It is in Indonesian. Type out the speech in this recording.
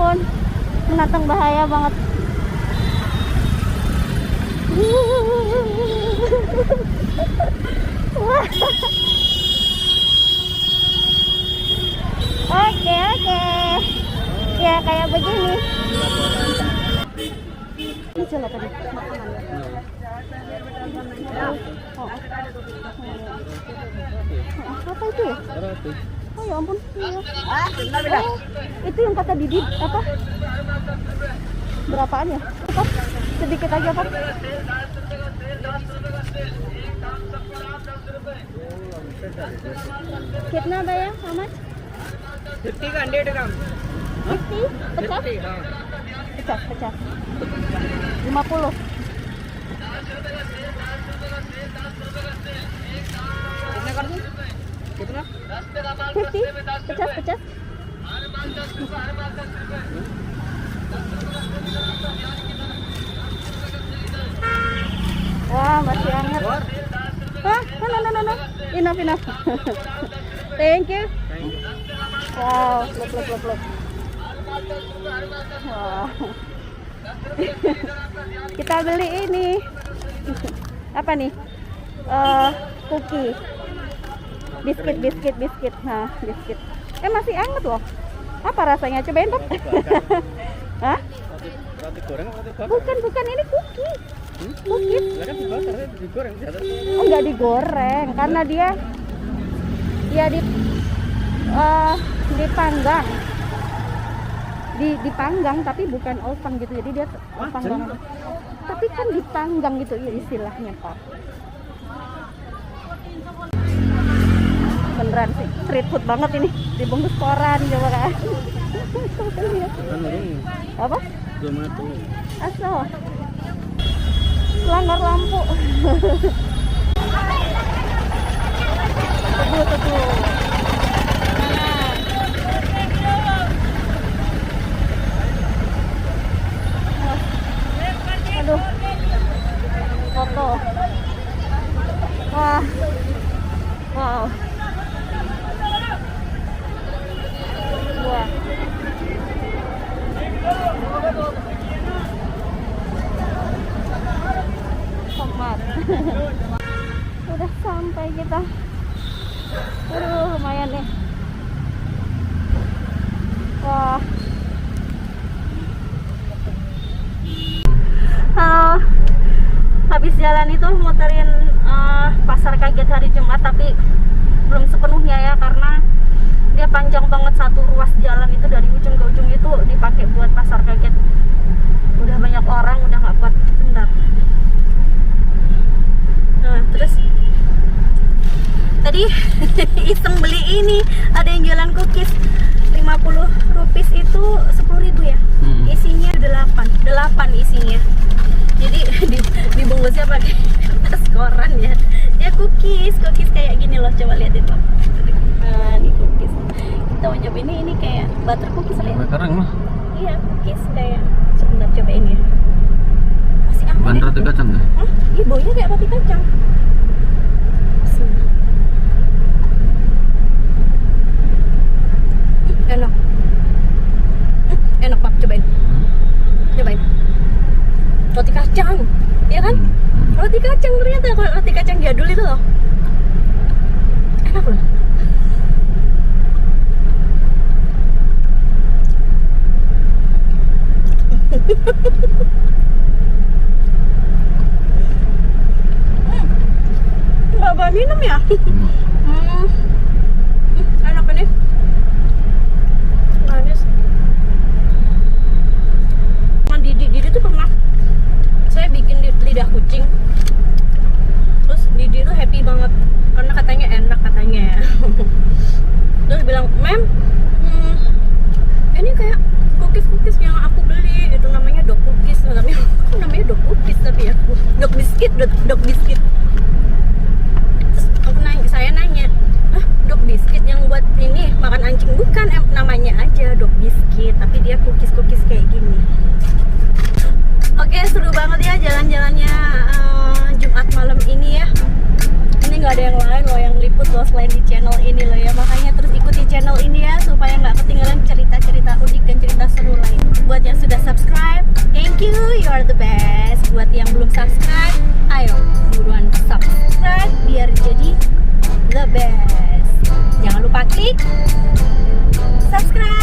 ampun, menantang bahaya banget. Wah. Oke. Ya kayak begini. Ini coba tadi oh. Apa itu ya? Oh ya ampun. Iya. Oh, itu yang kata Didi apa? Berapaan ya? Pak, sedikit aja Pak. Kitna bayang? How much? 50 का 100 ग्राम 50? Pecah? 50 हाँ Pecah 50. कितना कर दूं कितना 50? Pecah wah masih hangat. Hah? No. Enough. Thank you. Wow, look. Wow. Kita beli ini. Apa nih? Cookie. Biskuit. Nah, biskuit. Masih hangat loh. Apa rasanya? Cobain, Pak. Hah? roti goreng roti bakar Bukan, ini cookie. Cookie. kan dibakar digoreng Oh, enggak digoreng karena dia dipanggang. Dipanggang tapi bukan oven gitu. Jadi dia panggangan. Tapi kan dipanggang gitu ya istilahnya, Pak. Beneran sih, street food banget ini. Dibungkus koran coba kan. Apa? tomato Asal. Langgar lampu. Tuh. Aduh. Foto. Wah. Wow. Wah. Tomat. Udah sampai kita. Aduh, lumayan nih. Wah. Habis jalan itu muterin pasar kaget hari Jumat, tapi belum sepenuhnya ya karena dia panjang banget, satu ruas jalan itu dari ujung ke ujung itu dipakai buat pasar kaget. Udah banyak orang, udah nggak kuat. Bentar. Nah, terus tadi iseng beli ini, ada yang jualan cookies 50 rupiah itu 10.000 ya. Isinya 8 isinya. Jadi dibungkusnya pakai kertas koran ya. Ya cookies kayak gini loh, coba lihat itu. Nah, ini cookies. Kita mau coba ini kayak butter cookies ya. sekarang mah Iya, cookies kayak. Sebentar cobain ya. Masih aman. bukan roti kacang ya? Hah? Iya, baunya kayak roti kacang. Enak Pak, cobain. Roti kacang, ya kan? Roti kacang ternyata, kalau roti kacang jadul itu loh. Enak loh. Nggak bawa minum ya? Enak ini. Manis. Didi tuh pernah saya bikin lidah kucing, terus Didi tuh happy banget karena katanya enak katanya. Terus bilang, "Mem, ini kayak cookies yang aku beli, itu namanya dog cookies." Namanya dog cookies tapi ya dog biscuit. Terus saya nanya, dog biscuit yang buat ini makan anjing? Bukan, namanya aja dog biscuit, tapi dia cookies kayak gini. Oke, seru banget ya jalan-jalannya Jumat malam ini ya. Ini nggak ada yang lain loh yang liput loh selain di channel ini loh ya. Makanya terus ikuti channel ini ya supaya nggak ketinggalan cerita-cerita unik dan cerita seru lain. you are the best. Buat yang belum subscribe, ayo buruan subscribe biar jadi the best. Jangan lupa klik subscribe.